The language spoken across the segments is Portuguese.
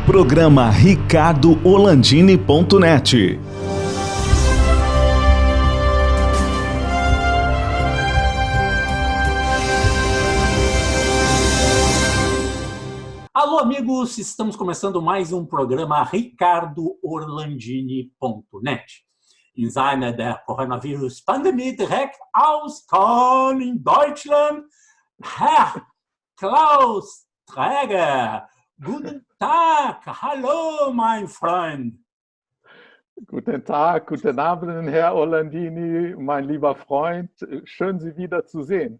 Programa ricardoorlandini.net. Alô, amigos! Estamos começando mais um programa ricardoorlandini.net. In seiner der Coronavirus-Pandemie direkt aus Köln in Deutschland, Herr Klaus Träger. Guten Tag, hallo, mein Freund. Guten Tag, guten Abend, Herr Orlandini, mein lieber Freund. Schön, Sie wiederzusehen.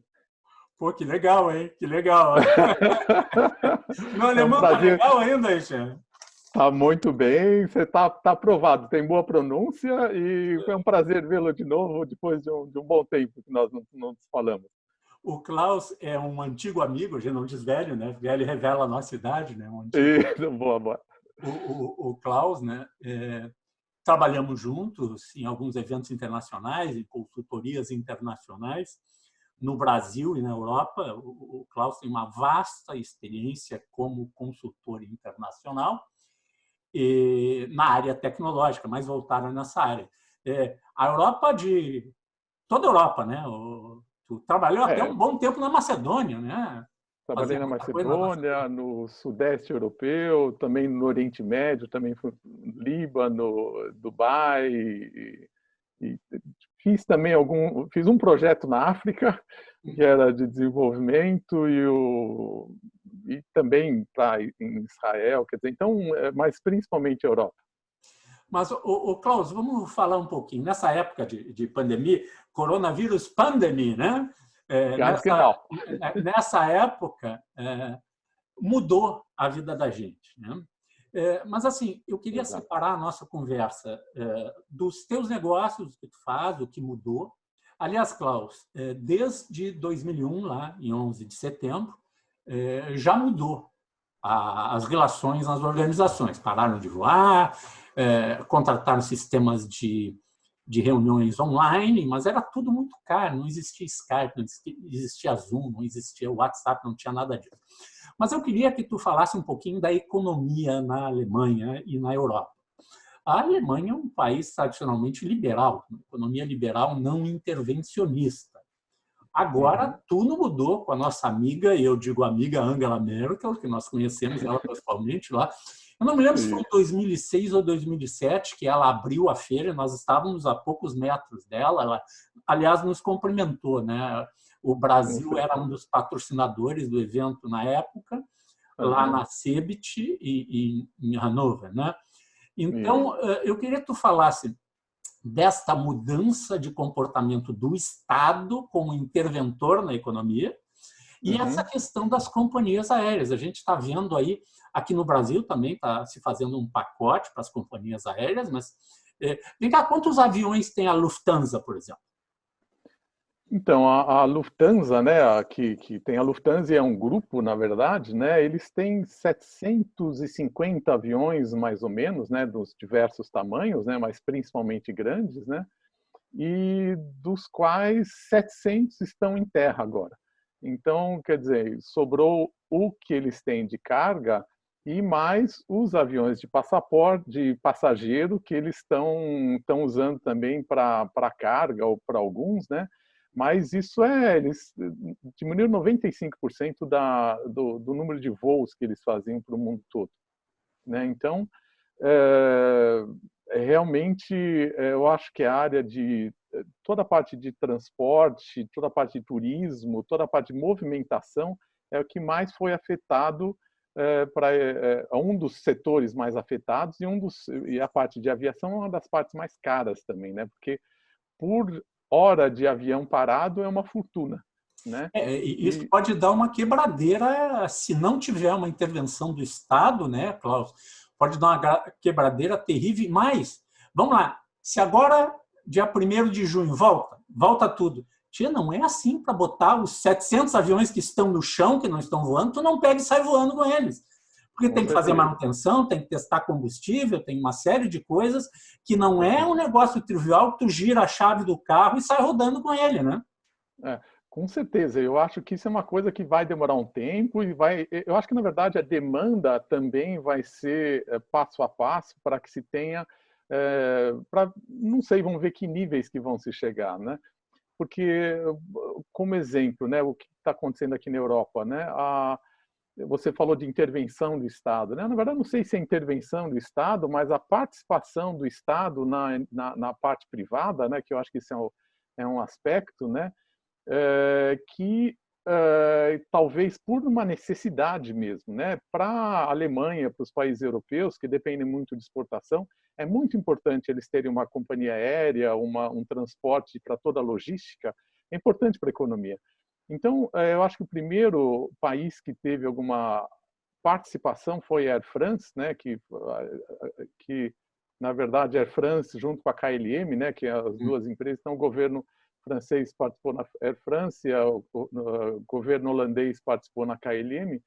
Pô, que legal, hein? Que legal. Meu alemão tá legal ainda, Ixi? Tá muito bem, você tá aprovado, tem boa pronúncia e foi um prazer vê-lo de novo depois de um bom tempo que nós não nos falamos. O Klaus é um antigo amigo, a gente não diz velho, né? Velho revela a nossa idade, né? Isso, boa. O Klaus, né? Trabalhamos juntos em alguns eventos internacionais, em consultorias internacionais, no Brasil e na Europa. O Klaus tem uma vasta experiência como consultor internacional e na área tecnológica, mais voltada nessa área. A Europa toda a Europa, né? Tu trabalhou até um bom tempo na Macedônia, né? Trabalhei na Macedônia, no Sudeste Europeu, também no Oriente Médio, também fui no Líbano, Dubai, e fiz também fiz um projeto na África, que era de desenvolvimento, e também em Israel, quer dizer, então, mas principalmente Europa. Mas, Klaus, vamos falar um pouquinho. Nessa época de pandemia, coronavírus pandemia, né? Nessa época, mudou a vida da gente, né? Mas, assim, eu queria separar a nossa conversa dos teus negócios que tu faz, o que mudou. Aliás, Klaus, desde 2001, lá em 11 de setembro, já mudou as relações nas organizações. Pararam de voar, contrataram sistemas de reuniões online, mas era tudo muito caro, não existia Skype, não existia Zoom, não existia WhatsApp, não tinha nada disso. Mas eu queria que tu falasse um pouquinho da economia na Alemanha e na Europa. A Alemanha é um país tradicionalmente liberal, uma economia liberal não intervencionista. Agora, tudo mudou com a nossa amiga, e eu digo amiga Angela Merkel, que nós conhecemos ela pessoalmente lá. Eu não me lembro se foi em 2006 ou 2007 que ela abriu a feira, nós estávamos a poucos metros dela. Ela, aliás, nos cumprimentou, né? O Brasil era um dos patrocinadores do evento na época, lá na CeBIT e em Hannover, né? Então, eu queria que tu falasse desta mudança de comportamento do Estado como interventor na economia e essa questão das companhias aéreas. A gente está vendo aí, aqui no Brasil também está se fazendo um pacote para as companhias aéreas, mas vem cá, quantos aviões tem a Lufthansa, por exemplo? Então, a Lufthansa, né, que tem a Lufthansa, é um grupo, na verdade, né, eles têm 750 aviões, mais ou menos, né, dos diversos tamanhos, né, mas principalmente grandes, né, e dos quais 700 estão em terra agora. Então, quer dizer, sobrou o que eles têm de carga e mais os aviões de passageiro que eles estão usando também para carga ou para alguns, né? Mas isso eles diminuíram 95% do número de voos que eles faziam para o mundo todo, né? Então, realmente, eu acho que a área toda a parte de transporte, toda a parte de turismo, toda a parte de movimentação é o que mais foi afetado, um dos setores mais afetados, e a parte de aviação é uma das partes mais caras também, né? Porque por hora de avião parado é uma fortuna, né? Isso pode dar uma quebradeira se não tiver uma intervenção do Estado, né, Klaus? Pode dar uma quebradeira terrível. Mas, vamos lá, se agora, dia 1º de junho, volta tudo. Tia, não é assim para botar os 700 aviões que estão no chão, que não estão voando, tu não pega e sai voando com eles. Porque tem que fazer manutenção, tem que testar combustível, tem uma série de coisas que não é um negócio trivial que tu gira a chave do carro e sai rodando com ele, né? Com certeza, eu acho que isso é uma coisa que vai demorar um tempo e eu acho que na verdade a demanda também vai ser passo a passo para que se tenha, não sei, vamos ver que níveis que vão se chegar, né? Porque, como exemplo, né, o que está acontecendo aqui na Europa, né? Você falou de intervenção do Estado, né? Na verdade, não sei se é intervenção do Estado, mas a participação do Estado na parte privada, né? Que eu acho que isso é um aspecto, né? Que talvez por uma necessidade mesmo, né? Para a Alemanha, para os países europeus que dependem muito de exportação, é muito importante eles terem uma companhia aérea, um transporte para toda a logística, é importante para a economia. Então, eu acho que o primeiro país que teve alguma participação foi a Air France, né? Que na verdade Air France junto com a KLM, né? Que as duas empresas, então o governo francês participou na Air France, o governo holandês participou na KLM,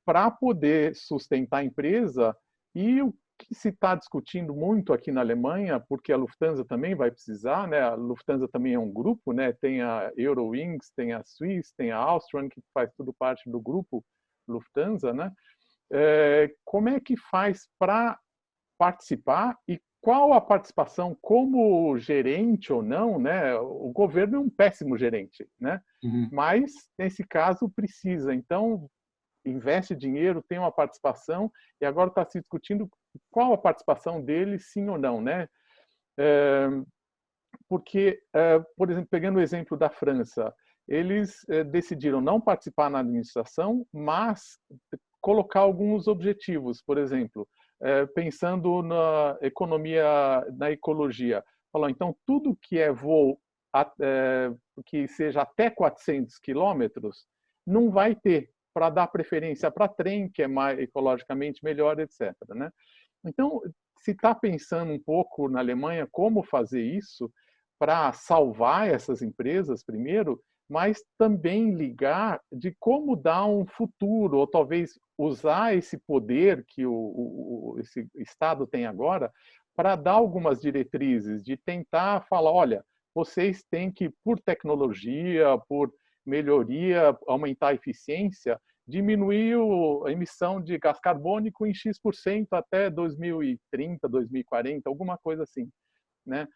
para poder sustentar a empresa. E o que se está discutindo muito aqui na Alemanha, porque a Lufthansa também vai precisar, né? A Lufthansa também é um grupo, né? Tem a Eurowings, tem a Swiss, tem a Austrian, que faz tudo parte do grupo Lufthansa, né? Como é que faz para participar e qual a participação como gerente ou não, né? O governo é um péssimo gerente, né? Mas nesse caso precisa. Então investe dinheiro, tem uma participação e agora está se discutindo qual a participação dele, sim ou não, né? Porque, por exemplo, pegando o exemplo da França, eles decidiram não participar na administração, mas colocar alguns objetivos, por exemplo, pensando na economia, na ecologia. Falou, então, tudo que é voo que seja até 400 quilômetros, não vai ter, para dar preferência para trem, que é mais ecologicamente melhor, etc. Né? Então, se está pensando um pouco na Alemanha como fazer isso para salvar essas empresas primeiro, mas também ligar de como dar um futuro, ou talvez usar esse poder que esse Estado tem agora para dar algumas diretrizes, de tentar falar, olha, vocês têm que, por tecnologia, por melhoria, aumentar a eficiência, diminuir a emissão de gás carbônico em X% até 2030, 2040, alguma coisa assim, né?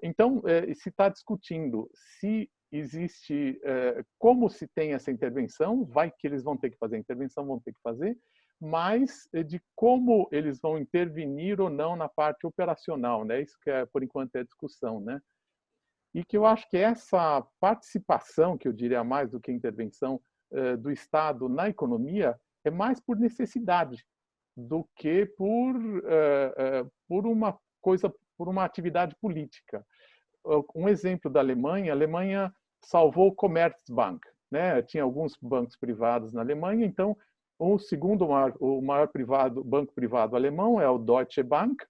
Então, se está discutindo se existe, como se tem essa intervenção, vai que eles vão ter que fazer a intervenção, vão ter que fazer, mas de como eles vão intervenir ou não na parte operacional, né? Isso que por enquanto é a discussão, né? E que eu acho que essa participação, que eu diria mais do que intervenção do Estado na economia, é mais por necessidade do que por uma coisa, por uma atividade política. Um exemplo da Alemanha, a Alemanha salvou o Commerzbank, né? Tinha alguns bancos privados na Alemanha, então o maior banco privado alemão é o Deutsche Bank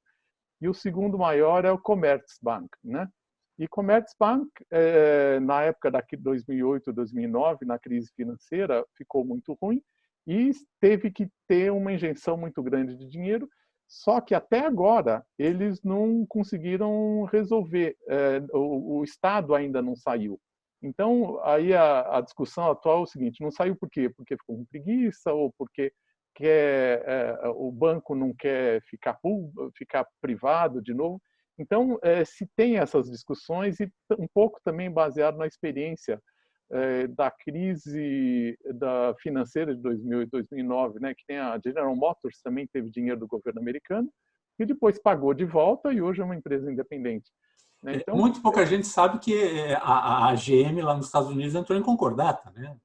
e o segundo maior é o Commerzbank, né? E Commerzbank, na época de 2008, 2009, na crise financeira, ficou muito ruim e teve que ter uma injeção muito grande de dinheiro, só que até agora eles não conseguiram resolver, o Estado ainda não saiu. Então, aí a discussão atual é o seguinte, não saiu por quê? Porque ficou com preguiça ou porque o banco não quer ficar privado de novo. Então, se tem essas discussões e um pouco também baseado na experiência da crise financeira de 2008 e 2009, né, que tem a General Motors também teve dinheiro do governo americano e depois pagou de volta e hoje é uma empresa independente. Né? Então, muito pouca gente sabe que a GM lá nos Estados Unidos entrou em concordata, né?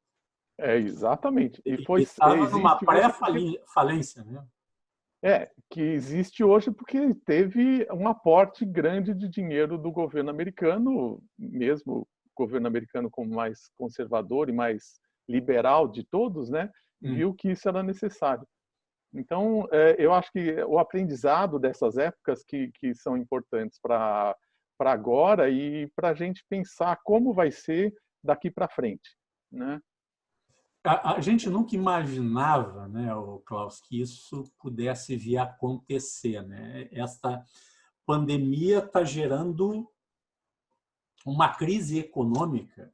Exatamente. E estava numa pré-falência, né? Que existe hoje porque teve um aporte grande de dinheiro do governo americano, mesmo o governo americano como mais conservador e mais liberal de todos, né, viu que isso era necessário. Então, eu acho que o aprendizado dessas épocas que são importantes para agora e para a gente pensar como vai ser daqui para frente, né? A gente nunca imaginava, né, Klaus, que isso pudesse vir a acontecer, né? Esta pandemia está gerando uma crise econômica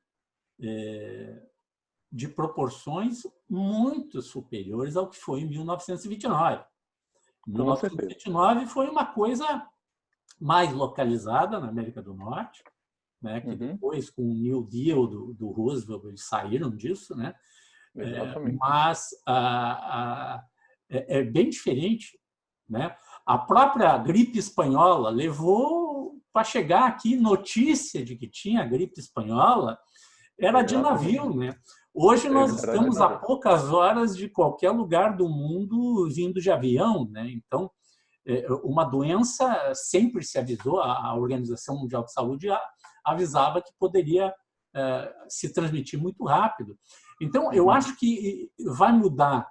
de proporções muito superiores ao que foi em 1929. Em Com certeza. 1929 foi uma coisa mais localizada na América do Norte, né, que depois, com o New Deal do Roosevelt, eles saíram disso, né? Exatamente. Mas é bem diferente, né? A própria gripe espanhola levou para chegar aqui notícia de que tinha gripe espanhola, era de navio, né? Hoje nós estamos a poucas horas de qualquer lugar do mundo vindo de avião, né? Então, uma doença sempre se avisou, a Organização Mundial de Saúde avisava que poderia se transmitir muito rápido. Então, eu acho que vai mudar.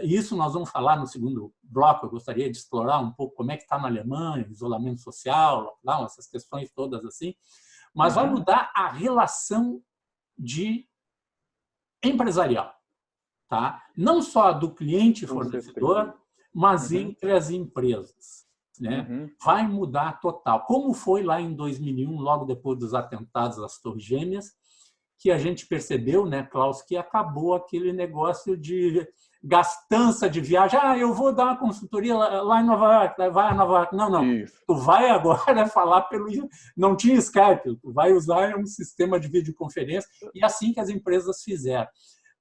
Isso nós vamos falar no segundo bloco. Eu gostaria de explorar um pouco como é que está na Alemanha, isolamento social, lockdown, essas questões todas assim. Mas vai mudar a relação de empresarial, tá? Não só do cliente fornecedor, mas entre as empresas, né? Vai mudar total. Como foi lá em 2001, logo depois dos atentados às Torres Gêmeas, que a gente percebeu, né, Klaus, que acabou aquele negócio de gastança de viagem. Eu vou dar uma consultoria lá em Nova York, vai a Nova York. Não. Isso. Tu vai agora falar pelo... Não tinha Skype, tu vai usar um sistema de videoconferência, e assim que as empresas fizeram.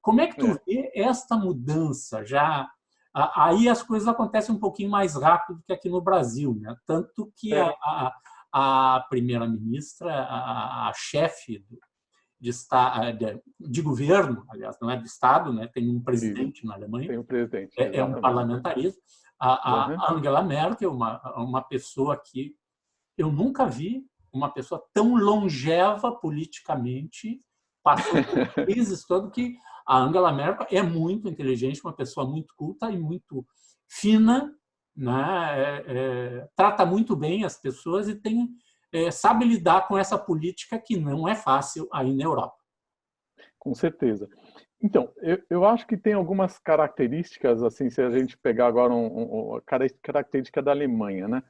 Como é que tu vê esta mudança já? Aí as coisas acontecem um pouquinho mais rápido que aqui no Brasil, né? Tanto que a primeira-ministra, a chefe de governo, aliás, não é de Estado, né? Tem um presidente na Alemanha, tem um presidente, é um parlamentarismo. A Angela Merkel, uma pessoa que eu nunca vi uma pessoa tão longeva politicamente, passou por crises todo, que a Angela Merkel é muito inteligente, uma pessoa muito culta e muito fina, né? Trata muito bem as pessoas e sabe lidar com essa política que não é fácil aí na Europa. Com certeza. Então, eu acho que tem algumas características, assim, se a gente pegar agora uma característica da Alemanha, né?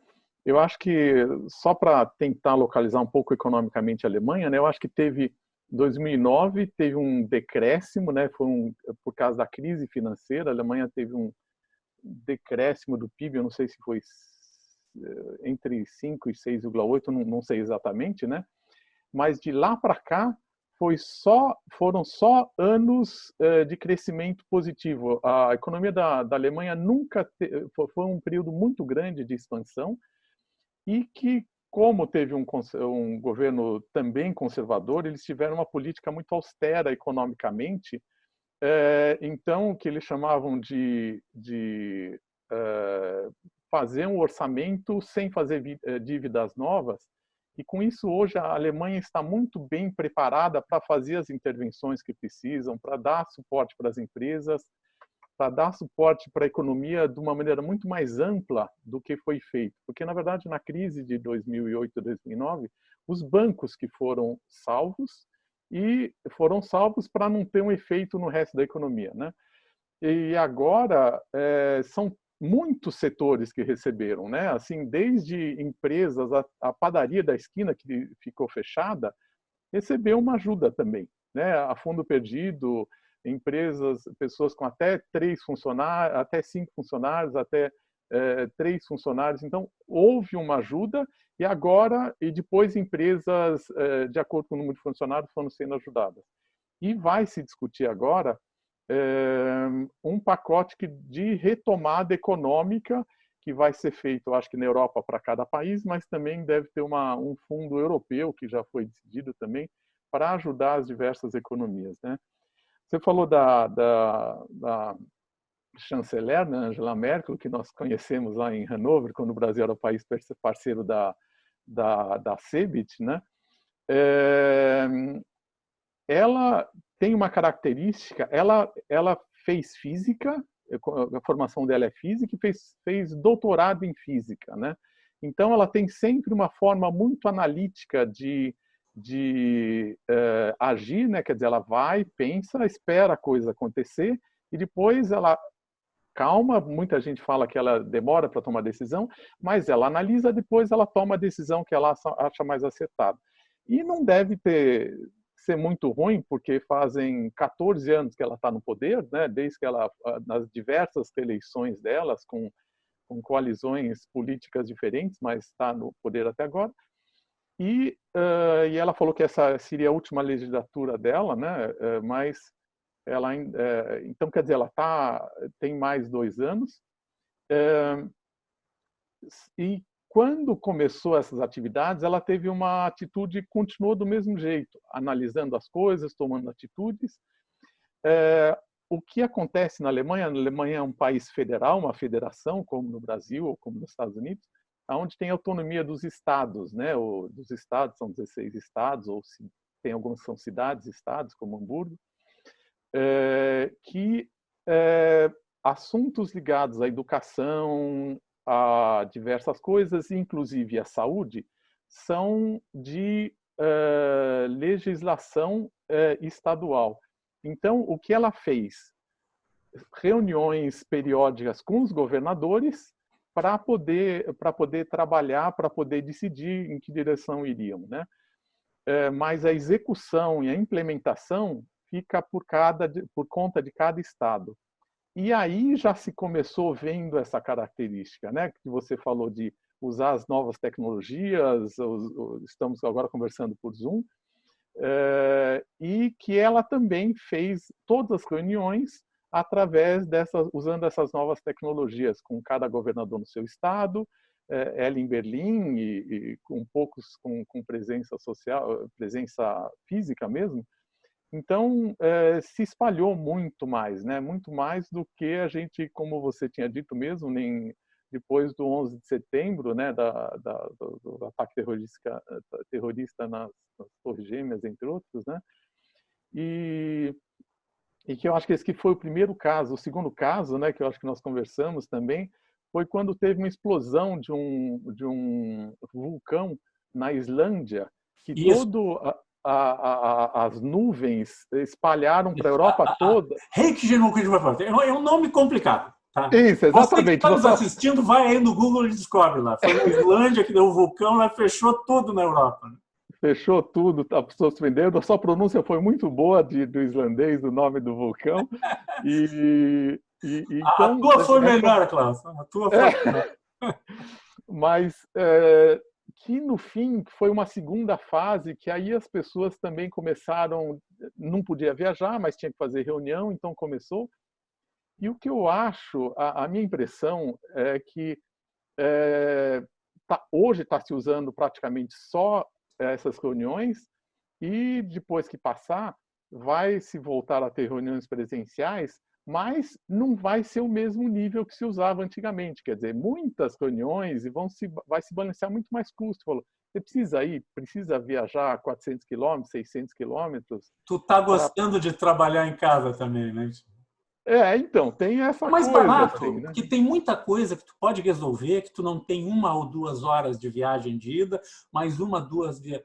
Eu acho que, só para tentar localizar um pouco economicamente a Alemanha, né? Eu acho que em 2009 teve um decréscimo, né? Por causa da crise financeira, a Alemanha teve um decréscimo do PIB, eu não sei se foi entre 5 e 6,8, não sei exatamente, né? Mas de lá para cá foram só anos de crescimento positivo. A economia da Alemanha nunca foi um período muito grande de expansão, e que, como teve um governo também conservador, eles tiveram uma política muito austera economicamente. Então, o que eles chamavam de fazer um orçamento sem fazer dívidas novas. E com isso, hoje, a Alemanha está muito bem preparada para fazer as intervenções que precisam, para dar suporte para as empresas, para dar suporte para a economia de uma maneira muito mais ampla do que foi feito. Porque, na verdade, na crise de 2008 e 2009, os bancos que foram salvos, e foram salvos para não ter um efeito no resto da economia, né? E agora são muitos setores que receberam, né? Assim, desde empresas, a padaria da esquina que ficou fechada, recebeu uma ajuda também, né? A fundo perdido, empresas, pessoas com até 3 funcionários, até 5 funcionários, até 3 funcionários. Então, houve uma ajuda, e depois empresas, de acordo com o número de funcionários, foram sendo ajudadas. E vai se discutir agora um pacote de retomada econômica que vai ser feito, eu acho que na Europa, para cada país, mas também deve ter um fundo europeu, que já foi decidido também, para ajudar as diversas economias, né? Você falou da chanceler, né, Angela Merkel, que nós conhecemos lá em Hannover, quando o Brasil era o país parceiro da CeBIT, né? Ela tem uma característica, ela fez física, a formação dela é física, e fez doutorado em física, né? Então, ela tem sempre uma forma muito analítica de agir, né? Quer dizer, ela vai, pensa, espera a coisa acontecer, e depois ela calma. Muita gente fala que ela demora para tomar decisão, mas ela analisa, depois ela toma a decisão que ela acha mais acertada. E não deve ser muito ruim, porque fazem 14 anos que ela está no poder, né? Desde que ela, nas diversas reeleições delas, com coalizões políticas diferentes, mas está no poder até agora. E ela falou que essa seria a última legislatura dela, né? Mas ela, então, quer dizer, ela tem mais 2 anos. E quando começou essas atividades, ela teve uma atitude e continuou do mesmo jeito, analisando as coisas, tomando atitudes. O que acontece na Alemanha? A Alemanha é um país federal, uma federação, como no Brasil ou como nos Estados Unidos, onde tem autonomia dos estados, né? Dos estados, são 16 estados, ou tem alguns que são cidades-estados, como Hamburgo, que assuntos ligados à educação, a diversas coisas, inclusive a saúde, são de legislação estadual. Então, o que ela fez? Reuniões periódicas com os governadores para poder trabalhar, para poder decidir em que direção iriam, né? Mas a execução e a implementação fica por conta de cada estado. E aí já se começou vendo essa característica, né? Que você falou de usar as novas tecnologias, estamos agora conversando por Zoom, e que ela também fez todas as reuniões usando essas novas tecnologias, com cada governador no seu estado, ela em Berlim e com poucos com presença social, presença física mesmo. Então, se espalhou muito mais, né? Muito mais do que a gente, como você tinha dito mesmo, depois do 11 de setembro, né? Do ataque terrorista nas Torres Gêmeas, entre outros, né? E que eu acho que esse que foi o primeiro caso. O segundo caso, né? Que eu acho que nós conversamos também, foi quando teve uma explosão de um vulcão na Islândia, que as nuvens espalharam para a Europa toda. Reykjavik é um nome complicado. Tá? Isso, exatamente. Você que está nos assistindo, vai aí no Google e descobre lá. Foi na Islândia que deu o vulcão, lá fechou tudo na Europa. Fechou tudo, as pessoas vendendo. A sua pronúncia foi muito boa do islandês, do nome do vulcão. Então, a tua foi melhor, Klaus. A tua foi melhor. Mas que no fim foi uma segunda fase, que aí as pessoas também começaram, não podia viajar, mas tinha que fazer reunião, então começou. E o que eu acho, a minha impressão é que hoje está se usando praticamente só essas reuniões, e depois que passar, vai se voltar a ter reuniões presenciais, mas não vai ser o mesmo nível que se usava antigamente. Quer dizer, muitas reuniões e vai se balancear muito mais custo. Você precisa viajar 400 quilômetros, 600 quilômetros. Tu está gostando de trabalhar em casa também, né? Então, tem essa coisa. Mais barato, assim, né? Porque tem muita coisa que tu pode resolver, que tu não tem 1 ou 2 horas de viagem de ida, mais 1 ou 2 de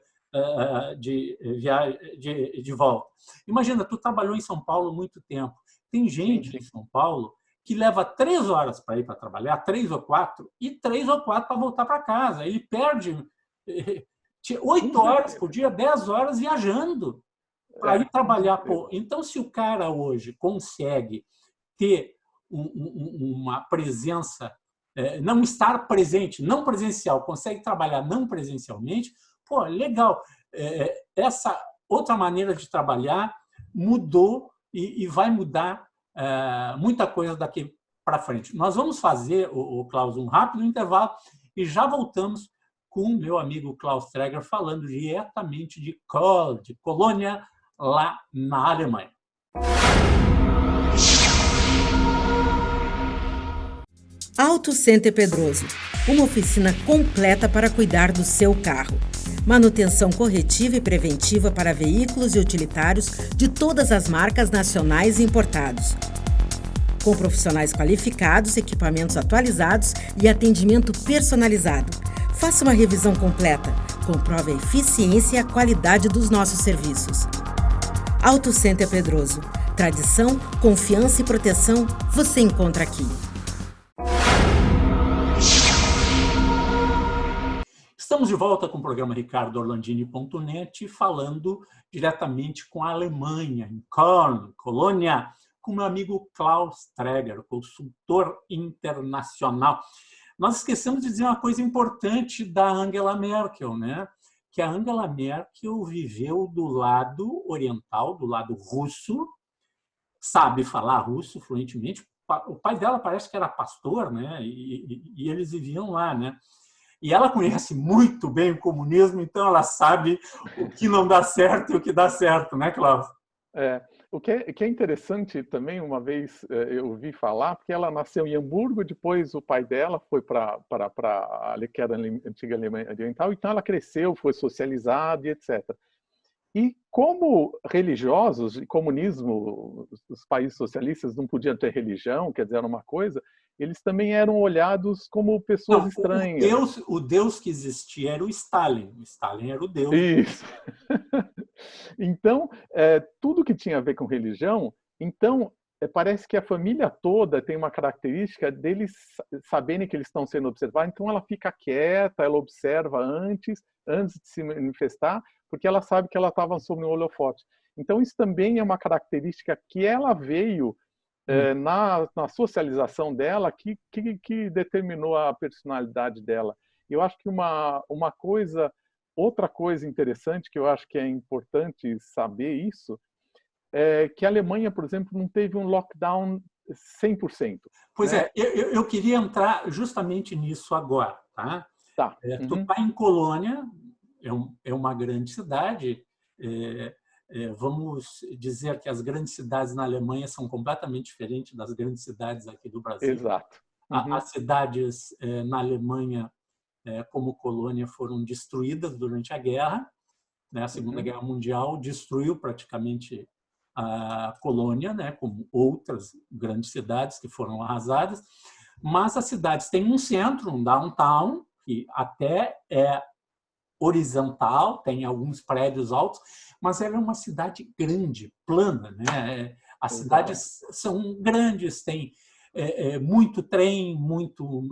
volta. Imagina, tu trabalhou em São Paulo muito tempo. Tem gente em São Paulo que leva 3 horas para ir para trabalhar, 3 ou 4, e 3 ou 4 para voltar para casa. Ele perde 8 horas por dia, 10 horas viajando para ir trabalhar. Então, se o cara hoje consegue ter uma presença, não estar presente, não presencial, consegue trabalhar não presencialmente, legal. Essa outra maneira de trabalhar mudou e vai mudar muita coisa daqui para frente. Nós vamos fazer, Klaus, um rápido intervalo e já voltamos com o meu amigo Klaus Traeger falando diretamente de Colônia, lá na Alemanha. Auto Center Pedroso, uma oficina completa para cuidar do seu carro. Manutenção corretiva e preventiva para veículos e utilitários de todas as marcas nacionais e importados. Com profissionais qualificados, equipamentos atualizados e atendimento personalizado. Faça uma revisão completa. Comprove a eficiência e a qualidade dos nossos serviços. Auto Center Pedroso. Tradição, confiança e proteção você encontra aqui. Estamos de volta com o programa RicardoOrlandini.net, falando diretamente com a Alemanha, em Köln, Colônia, com meu amigo Klaus Treger, consultor internacional. Nós esquecemos de dizer uma coisa importante da Angela Merkel, né? Que a Angela Merkel viveu do lado oriental, do lado russo, sabe falar russo fluentemente. O pai dela parece que era pastor, né? E eles viviam lá, né? E ela conhece muito bem o comunismo, então ela sabe o que não dá certo e o que dá certo, né, Klaus? O que é interessante também, uma vez eu ouvi falar, porque ela nasceu em Hamburgo, depois o pai dela foi para que era a antiga Alemanha Oriental, então ela cresceu, foi socializada e etc. E como religiosos, e comunismo, os países socialistas não podiam ter religião, quer dizer, era uma coisa, eles também eram olhados como pessoas estranhas. O Deus que existia era o Stalin. O Stalin era o Deus. Isso. Então, tudo que tinha a ver com religião, então, parece que a família toda tem uma característica deles saberem que eles estão sendo observados, então ela fica quieta, ela observa antes de se manifestar, porque ela sabe que ela estava sob um holofote. Então, isso também é uma característica que ela veio na socialização dela, que determinou a personalidade dela. Eu acho que outra coisa interessante, que eu acho que é importante saber isso, é que a Alemanha, por exemplo, não teve um lockdown 100%. Pois né? Eu queria entrar justamente nisso agora. Tá? Tá. Tu está em Colônia, é uma grande cidade. Vamos dizer que as grandes cidades na Alemanha são completamente diferentes das grandes cidades aqui do Brasil. Exato. As cidades na Alemanha, como colônia, foram destruídas durante a guerra. A Segunda Guerra Mundial destruiu praticamente a colônia, né, como outras grandes cidades que foram arrasadas. Mas as cidades têm um centro, um downtown, que até é horizontal, tem alguns prédios altos, mas ela é uma cidade grande, plana, né? As cidades são grandes, tem muito trem, muito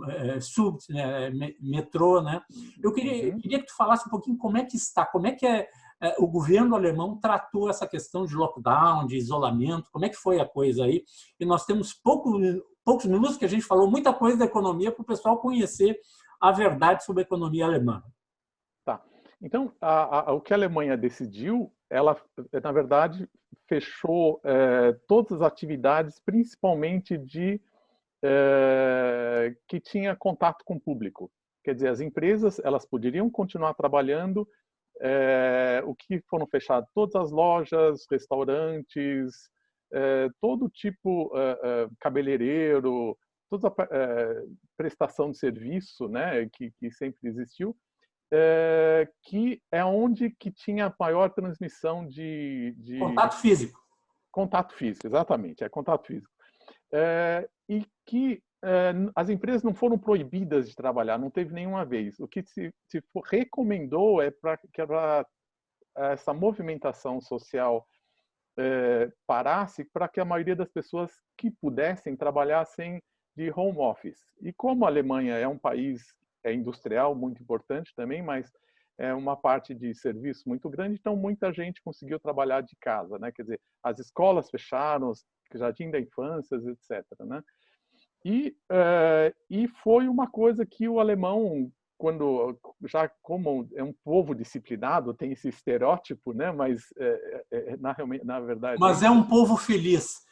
metrô, né? Eu queria que tu falasse um pouquinho como é que está, como é que o governo alemão tratou essa questão de lockdown, de isolamento, como é que foi a coisa aí? E nós temos poucos minutos que a gente falou muita coisa da economia para o pessoal conhecer a verdade sobre a economia alemã. Tá. Então, o que a Alemanha decidiu, ela, na verdade, fechou todas as atividades, principalmente que tinha contato com o público. Quer dizer, as empresas elas poderiam continuar trabalhando, o que foram fechados, todas as lojas, restaurantes, todo tipo, cabeleireiro, toda a prestação de serviço, né, que sempre existiu, que é onde que tinha a maior transmissão de... Contato físico. Contato físico, exatamente, contato físico. E que as empresas não foram proibidas de trabalhar, não teve nenhuma vez. O que se recomendou é para que essa movimentação social parasse, para que a maioria das pessoas que pudessem trabalhassem de home office. E como a Alemanha é um país industrial muito importante também, mas é uma parte de serviço muito grande, então muita gente conseguiu trabalhar de casa, né? Quer dizer, as escolas fecharam, os jardim da infância, etc., né? E foi uma coisa que o alemão, como é um povo disciplinado, tem esse estereótipo, né? Mas na verdade... Mas é um povo feliz.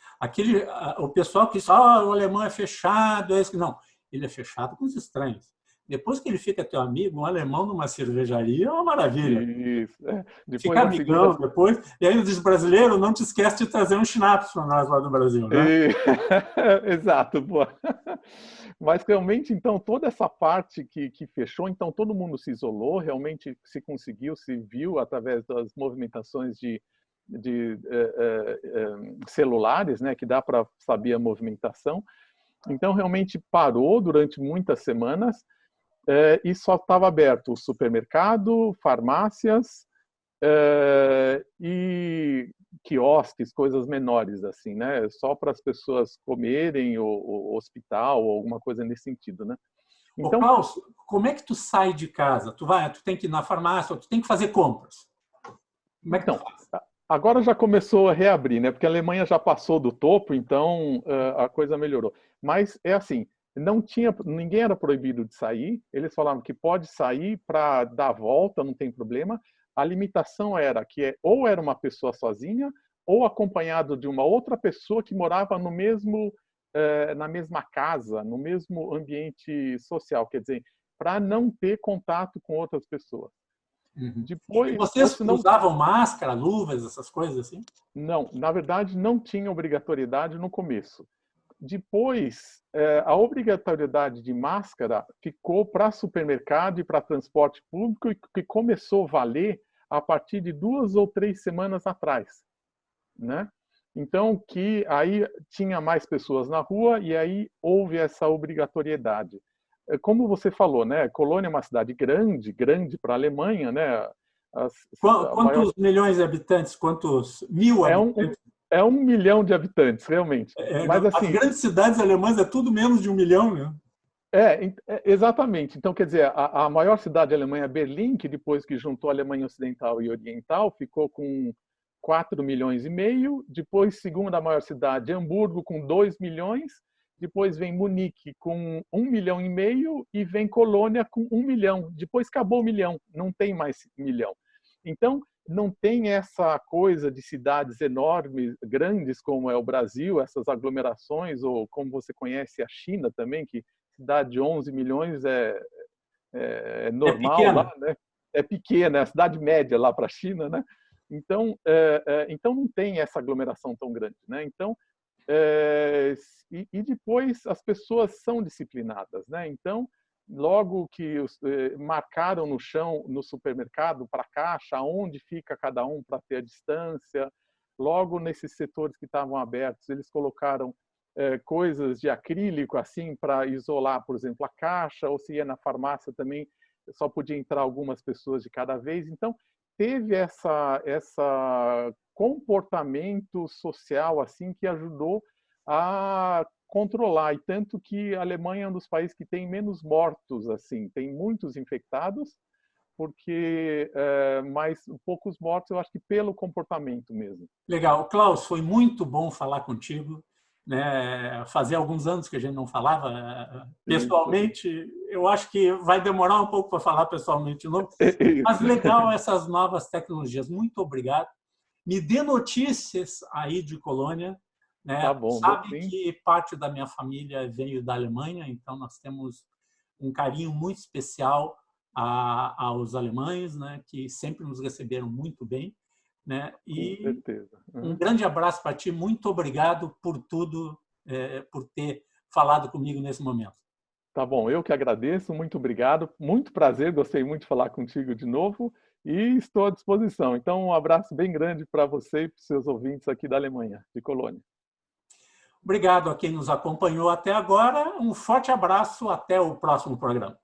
O pessoal que diz, o alemão é fechado, não, ele é fechado com os estranhos. Depois que ele fica teu amigo, um alemão numa cervejaria é uma maravilha. Isso. Fica amigão depois. E aí diz, brasileiro, não te esquece de trazer um schnapps para nós lá do Brasil, né? Exato, boa. Mas realmente, então, toda essa parte que fechou, então todo mundo se isolou, realmente se viu através das movimentações de celulares, né, que dá para saber a movimentação. Então, realmente parou durante muitas semanas. E só estava aberto o supermercado, farmácias e quiosques, coisas menores assim, né? Só para as pessoas comerem, ou hospital, ou alguma coisa nesse sentido, né? Então, Klaus, como é que tu sai de casa? Tu tem que ir na farmácia, ou tu tem que fazer compras. Como é que tu faz? agora já começou a reabrir, né? Porque a Alemanha já passou do topo, então a coisa melhorou. Mas é assim, ninguém era proibido de sair. Eles falaram que pode sair para dar a volta, não tem problema. A limitação era que ou era uma pessoa sozinha ou acompanhado de uma outra pessoa que morava no mesmo na mesma casa, no mesmo ambiente social, quer dizer, para não ter contato com outras pessoas. Uhum. E Depois, vocês usavam máscara, luvas, essas coisas assim? Não, na verdade não tinha obrigatoriedade no começo. Depois, a obrigatoriedade de máscara ficou para supermercado e para transporte público, que começou a valer a partir de 2 ou 3 semanas atrás, né? Então, que aí tinha mais pessoas na rua e aí houve essa obrigatoriedade. Como você falou, né? Colônia é uma cidade grande, grande para a Alemanha, né? Quantos milhões de habitantes? Quantos mil habitantes? É 1 milhão de habitantes, realmente. Mas, As assim, grandes cidades alemãs é tudo menos de 1 milhão, né? Exatamente. Então, quer dizer, a maior cidade alemã é Berlim, que depois que juntou a Alemanha Ocidental e Oriental, ficou com 4 milhões e meio. Depois, segunda maior cidade, Hamburgo, com 2 milhões. Depois vem Munique, com 1 milhão e meio. E vem Colônia, com 1 milhão. Depois acabou o milhão, não tem mais 1 milhão. Então, não tem essa coisa de cidades enormes, grandes, como é o Brasil, essas aglomerações, ou como você conhece a China também, que cidade de 11 milhões é normal lá, né? É pequena, é a cidade média lá para a China, né? Então, então não tem essa aglomeração tão grande, né? Então, e depois as pessoas são disciplinadas, né? Então, logo que marcaram no chão, no supermercado, para a caixa, onde fica cada um para ter a distância, logo nesses setores que estavam abertos, eles colocaram coisas de acrílico assim para isolar, por exemplo, a caixa, ou se ia na farmácia também só podia entrar algumas pessoas de cada vez. Então teve essa comportamento social assim que ajudou a controlar, e tanto que a Alemanha é um dos países que tem menos mortos, assim, tem muitos infectados, porque mas poucos mortos, eu acho que pelo comportamento mesmo. Legal. Klaus, foi muito bom falar contigo. Né? Fazia alguns anos que a gente não falava pessoalmente. Eu acho que vai demorar um pouco para falar pessoalmente de novo, mas legal essas novas tecnologias. Muito obrigado. Me dê notícias aí de Colônia. Né? Tá bom, Sabe que parte da minha família veio da Alemanha, então nós temos um carinho muito especial aos alemães, né? Que sempre nos receberam muito bem. Né? E com certeza. Um grande abraço para ti. Muito obrigado por tudo, por ter falado comigo nesse momento. Tá bom, eu que agradeço. Muito obrigado. Muito prazer, gostei muito de falar contigo de novo e estou à disposição. Então, um abraço bem grande para você e para os seus ouvintes aqui da Alemanha, de Colônia. Obrigado a quem nos acompanhou até agora. Um forte abraço. Até o próximo programa.